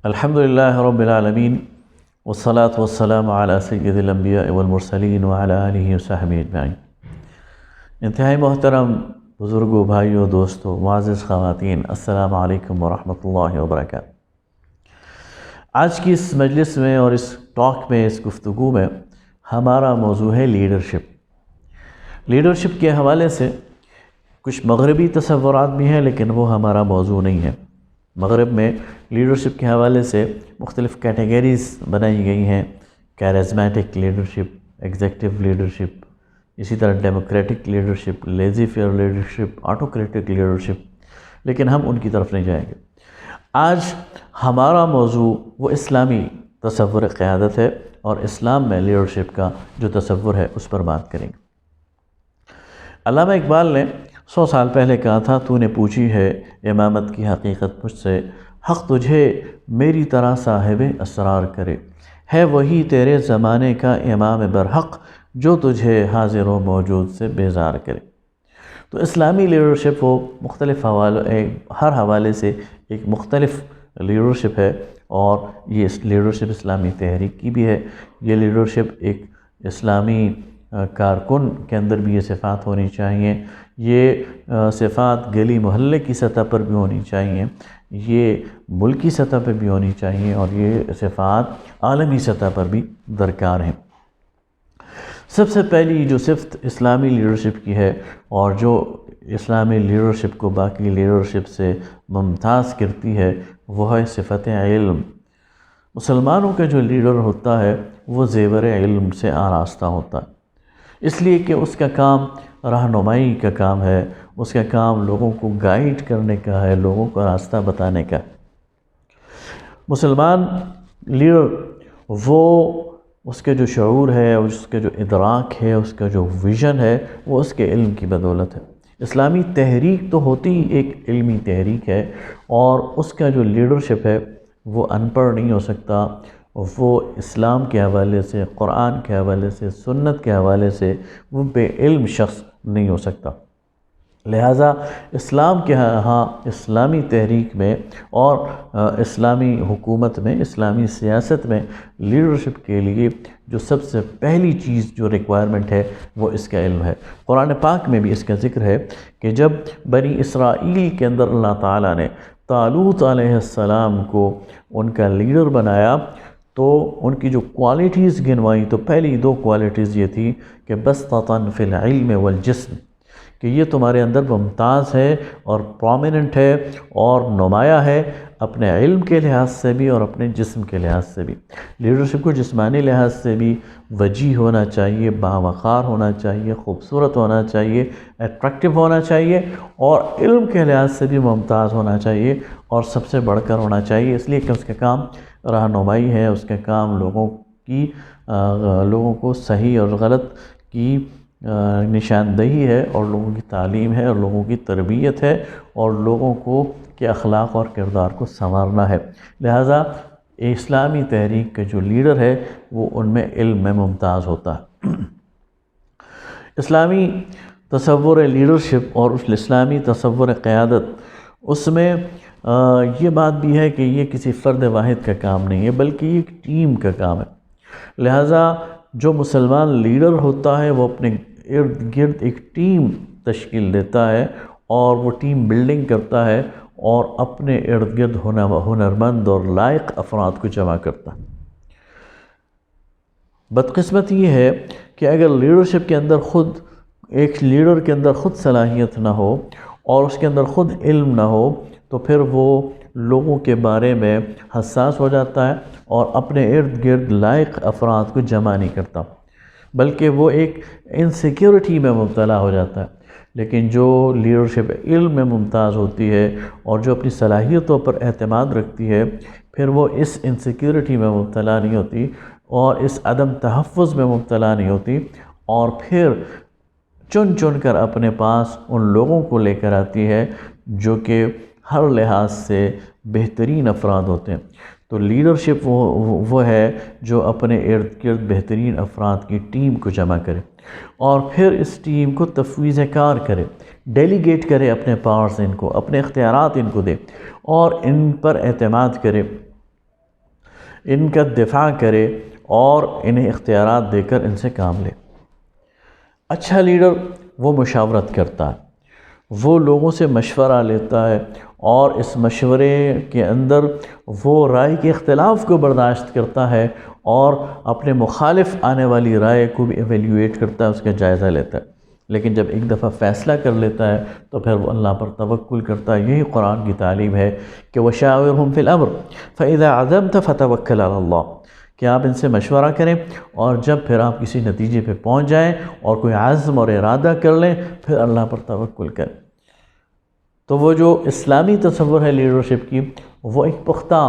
الحمدللہ رب العالمین والصلاة والسلام علی سید الانبیاء والمرسلین وعلی آلہ وصحبہ اجمعین۔ انتہائی محترم بزرگوں، بھائیوں، دوستوں، معزز خواتین، السلام علیکم ورحمۃ اللہ وبرکاتہ۔ آج کی اس مجلس میں اور اس ٹاک میں، اس گفتگو میں ہمارا موضوع ہے لیڈرشپ۔ لیڈرشپ کے حوالے سے کچھ مغربی تصورات بھی ہیں، لیکن وہ ہمارا موضوع نہیں ہے۔ مغرب میں لیڈرشپ کے حوالے سے مختلف کیٹیگریز بنائی گئی ہیں: کیرزمیٹک لیڈرشپ، ایگزیکٹو لیڈرشپ، اسی طرح democratic leadership, laissez faire leadership, autocratic leadership, لیکن ہم ان کی طرف نہیں جائیں گے۔ آج ہمارا موضوع وہ اسلامی تصور قیادت ہے، اور اسلام میں لیڈرشپ کا جو تصور ہے اس پر بات کریں گے۔ علامہ اقبال نے 100 سال پہلے کہا تھا، تو نے پوچھی ہے امامت کی حقیقت مجھ سے، حق تجھے میری طرح صاحب اسرار کرے، ہے وہی تیرے زمانے کا امام برحق، جو تجھے حاضر و موجود سے بیزار کرے۔ تو اسلامی لیڈرشپ وہ مختلف ہر حوالے سے ایک مختلف لیڈرشپ ہے، اور یہ لیڈرشپ اسلامی تحریک کی بھی ہے۔ یہ لیڈرشپ ایک اسلامی کارکن کے اندر بھی یہ صفات ہونی چاہیے، یہ صفات گلی محلے کی سطح پر بھی ہونی چاہیے، یہ ملکی سطح پر بھی ہونی چاہیے، اور یہ صفات عالمی سطح پر بھی درکار ہیں۔ سب سے پہلی جو صفت اسلامی لیڈرشپ کی ہے، اور جو اسلامی لیڈرشپ کو باقی لیڈرشپ سے ممتاز کرتی ہے، وہ ہے صفت علم۔ مسلمانوں کا جو لیڈر ہوتا ہے وہ زیور علم سے آراستہ ہوتا ہے، اس لیے کہ اس کا کام رہنمائی کا کام ہے، اس کا کام لوگوں کو گائیڈ کرنے کا ہے، لوگوں کو راستہ بتانے کا ہے۔ مسلمان لیڈر وہ اس کے جو شعور ہے، اس کے جو ادراک ہے، اس کا جو ویژن ہے، وہ اس کے علم کی بدولت ہے۔ اسلامی تحریک تو ہوتی ہی ایک علمی تحریک ہے، اور اس کا جو لیڈرشپ ہے وہ ان پڑھ نہیں ہو سکتا، وہ اسلام کے حوالے سے، قرآن کے حوالے سے، سنت کے حوالے سے وہ بے علم شخص نہیں ہو سکتا۔ لہٰذا اسلام کے ہاں اسلامی تحریک میں اور اسلامی حکومت میں، اسلامی سیاست میں لیڈرشپ کے لیے جو سب سے پہلی چیز جو ریکوائرمنٹ ہے وہ اس کا علم ہے۔ قرآن پاک میں بھی اس کا ذکر ہے کہ جب بنی اسرائیل کے اندر اللہ تعالیٰ نے طالوت علیہ السلام کو ان کا لیڈر بنایا، تو ان کی جو کوالٹیز گنوائی، تو پہلی 2 کوالٹیز یہ تھی کہ بسطۃ فی العلم والجسم، کہ یہ تمہارے اندر ممتاز ہے اور پرومیننٹ ہے اور نمایاں ہے، اپنے علم کے لحاظ سے بھی اور اپنے جسم کے لحاظ سے بھی۔ لیڈرشپ کو جسمانی لحاظ سے بھی وجیح ہونا چاہیے، باوقار ہونا چاہیے، خوبصورت ہونا چاہیے، اٹریکٹیو ہونا چاہیے، اور علم کے لحاظ سے بھی ممتاز ہونا چاہیے، اور سب سے بڑھ کر ہونا چاہیے، اس لیے کہ اس کا کام رہنمائی ہے، اس کا کام لوگوں کو صحیح اور غلط کی نشاندہی ہے، اور لوگوں کی تعلیم ہے، اور لوگوں کی تربیت ہے، اور لوگوں کو کے اخلاق اور کردار کو سنوارنا ہے۔ لہٰذا اسلامی تحریک کا جو لیڈر ہے وہ ان میں علم میں ممتاز ہوتا ہے۔ اسلامی تصور لیڈرشپ اور اسلامی تصور قیادت، اس میں یہ بات بھی ہے کہ یہ کسی فرد واحد کا کام نہیں ہے، بلکہ یہ ایک ٹیم کا کام ہے۔ لہٰذا جو مسلمان لیڈر ہوتا ہے وہ اپنے ارد گرد ایک ٹیم تشکیل دیتا ہے، اور وہ ٹیم بلڈنگ کرتا ہے، اور اپنے ارد گرد ہنرمند اور لائق افراد کو جمع کرتا ہے۔ بدقسمت یہ ہے کہ اگر لیڈرشپ کے اندر ایک لیڈر کے اندر خود صلاحیت نہ ہو، اور اس کے اندر خود علم نہ ہو، تو پھر وہ لوگوں کے بارے میں حساس ہو جاتا ہے، اور اپنے ارد گرد لائق افراد کو جمع نہیں کرتا، بلکہ وہ ایک انسیکیورٹی میں مبتلا ہو جاتا ہے۔ لیکن جو لیڈرشپ علم میں ممتاز ہوتی ہے، اور جو اپنی صلاحیتوں پر اعتماد رکھتی ہے، پھر وہ اس انسیکیورٹی میں مبتلا نہیں ہوتی، اور اس عدم تحفظ میں مبتلا نہیں ہوتی، اور پھر چن کر اپنے پاس ان لوگوں کو لے کر آتی ہے جو کہ ہر لحاظ سے بہترین افراد ہوتے ہیں۔ تو لیڈرشپ وہ ہے جو اپنے ارد گرد بہترین افراد کی ٹیم کو جمع کرے، اور پھر اس ٹیم کو تفویض کار کرے، ڈیلیگیٹ کرے اپنے پاورز ان کو، اپنے اختیارات ان کو دے، اور ان پر اعتماد کرے، ان کا دفاع کرے اور انہیں اختیارات دے کر ان سے کام لے۔ اچھا لیڈر وہ مشاورت کرتا ہے، وہ لوگوں سے مشورہ لیتا ہے اور اس مشورے کے اندر وہ رائے کے اختلاف کو برداشت کرتا ہے اور اپنے مخالف آنے والی رائے کو بھی ایویلیویٹ کرتا ہے، اس کا جائزہ لیتا ہے۔ لیکن جب ایک دفعہ فیصلہ کر لیتا ہے تو پھر وہ اللہ پر توکل کرتا ہے۔ یہی قرآن کی تعلیم ہے کہ وَشَاوِرْهُمْ فِي الْأَمْرِ فَإِذَا عَزَمْتَ فَتَوَكَّلْ عَلَى اللَّهِ، کہ آپ ان سے مشورہ کریں اور جب پھر آپ کسی نتیجے پہ پہنچ جائیں اور کوئی عزم اور ارادہ کر لیں پھر اللہ پر توکل کریں۔ تو وہ جو اسلامی تصور ہے لیڈرشپ کی، وہ ایک پختہ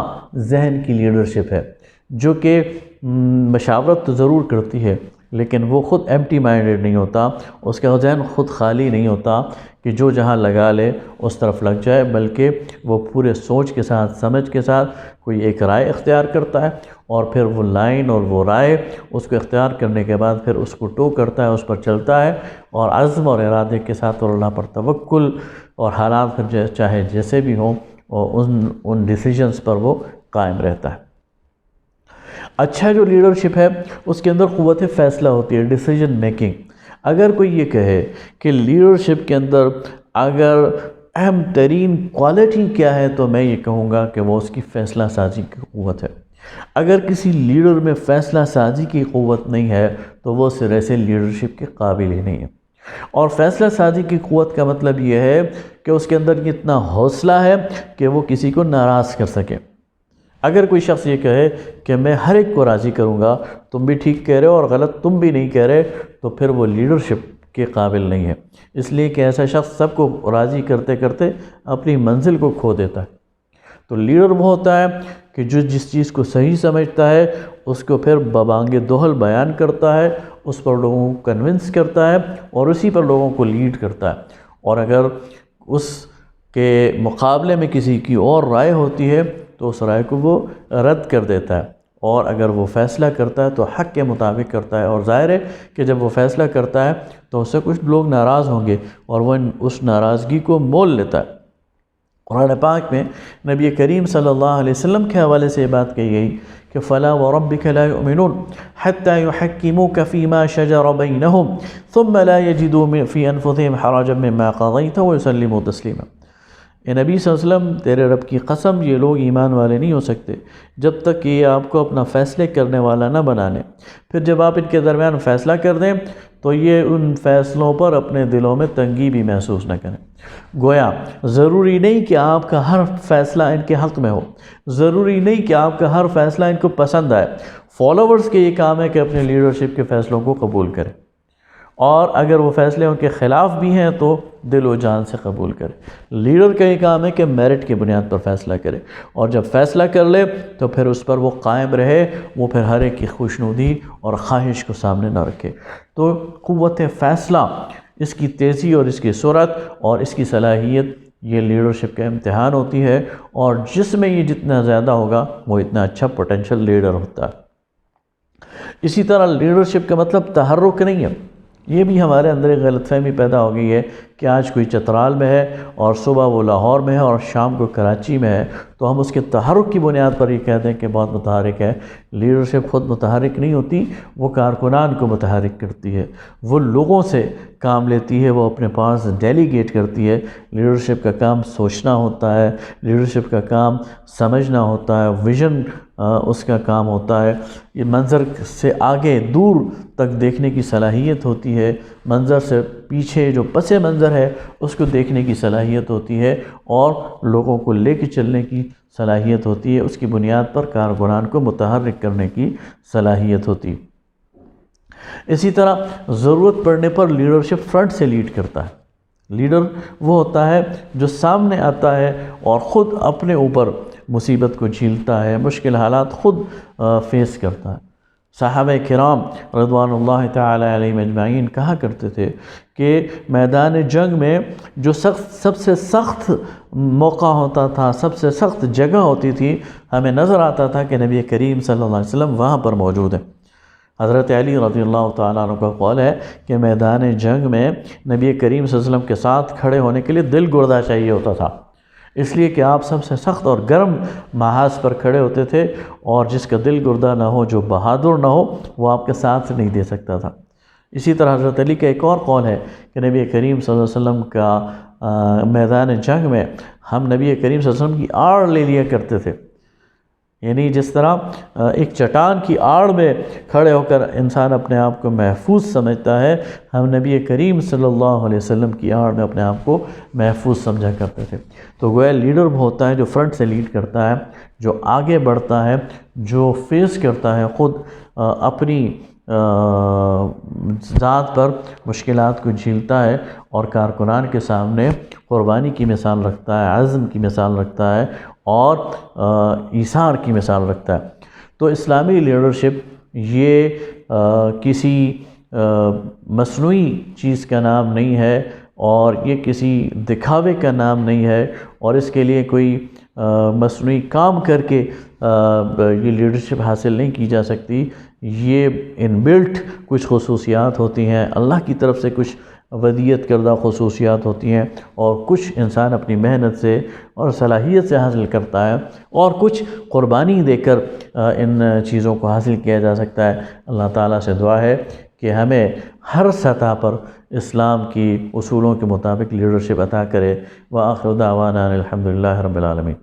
ذہن کی لیڈرشپ ہے جو کہ مشاورت تو ضرور کرتی ہے لیکن وہ خود ایمٹی مائنڈڈ نہیں ہوتا، اس کا ذہن خود خالی نہیں ہوتا کہ جو جہاں لگا لے اس طرف لگ جائے، بلکہ وہ پورے سوچ کے ساتھ سمجھ کے ساتھ کوئی ایک رائے اختیار کرتا ہے اور پھر وہ لائن اور وہ رائے اس کو اختیار کرنے کے بعد پھر اس کو ٹو کرتا ہے، اس پر چلتا ہے اور عزم اور ارادے کے ساتھ اور اللہ پر توکل اور حالات پھر چاہے جیسے بھی ہوں اور ان ڈیسیجنز پر وہ قائم رہتا ہے۔ اچھا جو لیڈرشپ ہے اس کے اندر قوت فیصلہ ہوتی ہے، ڈیسیجن میکنگ۔ اگر کوئی یہ کہے کہ لیڈرشپ کے اندر اگر اہم ترین کوالٹی کیا ہے تو میں یہ کہوں گا کہ وہ اس کی فیصلہ سازی کی قوت ہے۔ اگر کسی لیڈر میں فیصلہ سازی کی قوت نہیں ہے تو وہ سرے سے لیڈرشپ کے قابل ہی نہیں ہے۔ اور فیصلہ سازی کی قوت کا مطلب یہ ہے کہ اس کے اندر اتنا حوصلہ ہے کہ وہ کسی کو ناراض کر سکے۔ اگر کوئی شخص یہ کہے کہ میں ہر ایک کو راضی کروں گا، تم بھی ٹھیک کہہ رہے ہو اور غلط تم بھی نہیں کہہ رہے، تو پھر وہ لیڈرشپ کے قابل نہیں ہے، اس لیے کہ ایسا شخص سب کو راضی کرتے کرتے اپنی منزل کو کھو دیتا ہے۔ تو لیڈر وہ ہوتا ہے کہ جو جس چیز کو صحیح سمجھتا ہے اس کو پھر ببانگ دوہل بیان کرتا ہے، اس پر لوگوں کو کنونس کرتا ہے اور اسی پر لوگوں کو لیڈ کرتا ہے۔ اور اگر اس کے مقابلے میں کسی کی اور رائے ہوتی ہے تو اس رائے کو وہ رد کر دیتا ہے، اور اگر وہ فیصلہ کرتا ہے تو حق کے مطابق کرتا ہے۔ اور ظاہر ہے کہ جب وہ فیصلہ کرتا ہے تو اس سے کچھ لوگ ناراض ہوں گے اور وہ اس ناراضگی کو مول لیتا ہے۔ قرآن پاک میں نبی کریم صلی اللہ علیہ وسلم کے حوالے سے یہ بات کہی گئی کہ فَلَا وَرَبِّكَ لَا يُؤْمِنُونَ حَتَّى يُحَكِّمُوكَ فِي مَا شَجَرَ بَيْنَهُمْ ثُمَّ لَا يَجِدُوا فِي أَنفُسِهِمْ حَرَجًا مِّمَّا قَضَيْتَ وَيُسَلِّمُوا تَسْلِيمًا۔ اے نبی صلی اللہ علیہ وسلم، تیرے رب کی قسم یہ لوگ ایمان والے نہیں ہو سکتے جب تک کہ یہ آپ کو اپنا فیصلے کرنے والا نہ بنا لیں، پھر جب آپ ان کے درمیان فیصلہ کر دیں تو یہ ان فیصلوں پر اپنے دلوں میں تنگی بھی محسوس نہ کریں۔ گویا ضروری نہیں کہ آپ کا ہر فیصلہ ان کے حق میں ہو، ضروری نہیں کہ آپ کا ہر فیصلہ ان کو پسند آئے۔ فالوورز کے یہ کام ہے کہ اپنے لیڈرشپ کے فیصلوں کو قبول کریں، اور اگر وہ فیصلے ان کے خلاف بھی ہیں تو دل و جان سے قبول کرے۔ لیڈر کا یہ کام ہے کہ میرٹ کی بنیاد پر فیصلہ کرے، اور جب فیصلہ کر لے تو پھر اس پر وہ قائم رہے، وہ پھر ہر ایک کی خوشنودی اور خواہش کو سامنے نہ رکھے۔ تو قوت فیصلہ، اس کی تیزی اور اس کی سرعت اور اس کی صلاحیت، یہ لیڈرشپ کا امتحان ہوتی ہے، اور جس میں یہ جتنا زیادہ ہوگا وہ اتنا اچھا پوٹینشل لیڈر ہوتا ہے۔ اسی طرح لیڈرشپ کا مطلب تحرک نہیں ہے۔ یہ بھی ہمارے اندر ایک غلط فہمی پیدا ہو گئی ہے کہ آج کوئی چترال میں ہے اور صبح وہ لاہور میں ہے اور شام کو کراچی میں ہے تو ہم اس کے تحرک کی بنیاد پر یہ کہتے ہیں کہ بہت متحرک ہے۔ لیڈرشپ خود متحرک نہیں ہوتی، وہ کارکنان کو متحرک کرتی ہے، وہ لوگوں سے کام لیتی ہے، وہ اپنے پاس ڈیلیگیٹ کرتی ہے۔ لیڈرشپ کا کام سوچنا ہوتا ہے، لیڈرشپ کا کام سمجھنا ہوتا ہے، ویژن اس کا کام ہوتا ہے، یہ منظر سے آگے دور تک دیکھنے کی صلاحیت ہوتی ہے، منظر سے پیچھے جو پس منظر ہے اس کو دیکھنے کی صلاحیت ہوتی ہے، اور لوگوں کو لے کے چلنے کی صلاحیت ہوتی ہے، اس کی بنیاد پر کارکنان کو متحرک کرنے کی صلاحیت ہوتی ہے۔ اسی طرح ضرورت پڑنے پر لیڈرشپ فرنٹ سے لیڈ کرتا ہے۔ لیڈر وہ ہوتا ہے جو سامنے آتا ہے اور خود اپنے اوپر مصیبت کو جھیلتا ہے، مشکل حالات خود فیس کرتا ہے۔ صحابہ کرام رضوان اللہ تعالی علیہم اجمعین کہا کرتے تھے کہ میدان جنگ میں جو سب سے سخت موقع ہوتا تھا، سب سے سخت جگہ ہوتی تھی، ہمیں نظر آتا تھا کہ نبی کریم صلی اللہ علیہ وسلم وہاں پر موجود ہیں۔ حضرت علی رضی اللہ تعالیٰ عنہ کا قول ہے کہ میدان جنگ میں نبی کریم صلی اللہ علیہ وسلم کے ساتھ کھڑے ہونے کے لیے دل گردہ چاہیے ہوتا تھا، اس لیے کہ آپ سب سے سخت اور گرم محاذ پر کھڑے ہوتے تھے، اور جس کا دل گردہ نہ ہو، جو بہادر نہ ہو، وہ آپ کے ساتھ نہیں دے سکتا تھا۔ اسی طرح حضرت علی کا ایک اور قول ہے کہ نبی کریم صلی اللہ علیہ وسلم کا میدان جنگ میں ہم نبی کریم صلی اللہ علیہ وسلم کی آڑ لے لیا کرتے تھے، یعنی جس طرح ایک چٹان کی آڑ میں کھڑے ہو کر انسان اپنے آپ کو محفوظ سمجھتا ہے، ہم نبی کریم صلی اللہ علیہ وسلم کی آڑ میں اپنے آپ کو محفوظ سمجھا کرتے تھے۔ تو گویا لیڈر وہ ہوتا ہے جو فرنٹ سے لیڈ کرتا ہے، جو آگے بڑھتا ہے، جو فیس کرتا ہے خود اپنی ذات پر مشکلات کو جھیلتا ہے، اور کارکنان کے سامنے قربانی کی مثال رکھتا ہے، عزم کی مثال رکھتا ہے، اور ایثار کی مثال رکھتا ہے۔ تو اسلامی لیڈرشپ یہ کسی مصنوعی چیز کا نام نہیں ہے، اور یہ کسی دکھاوے کا نام نہیں ہے، اور اس کے لیے کوئی مصنوعی کام کر کے یہ لیڈرشپ حاصل نہیں کی جا سکتی۔ یہ ان بلٹ کچھ خصوصیات ہوتی ہیں، اللہ کی طرف سے کچھ ودیت کردہ خصوصیات ہوتی ہیں، اور کچھ انسان اپنی محنت سے اور صلاحیت سے حاصل کرتا ہے، اور کچھ قربانی دے کر ان چیزوں کو حاصل کیا جا سکتا ہے۔ اللہ تعالیٰ سے دعا ہے کہ ہمیں ہر سطح پر اسلام کی اصولوں کے مطابق لیڈرشپ عطا کرے۔ وآخر دعوانا الحمدللہ رب العالمین۔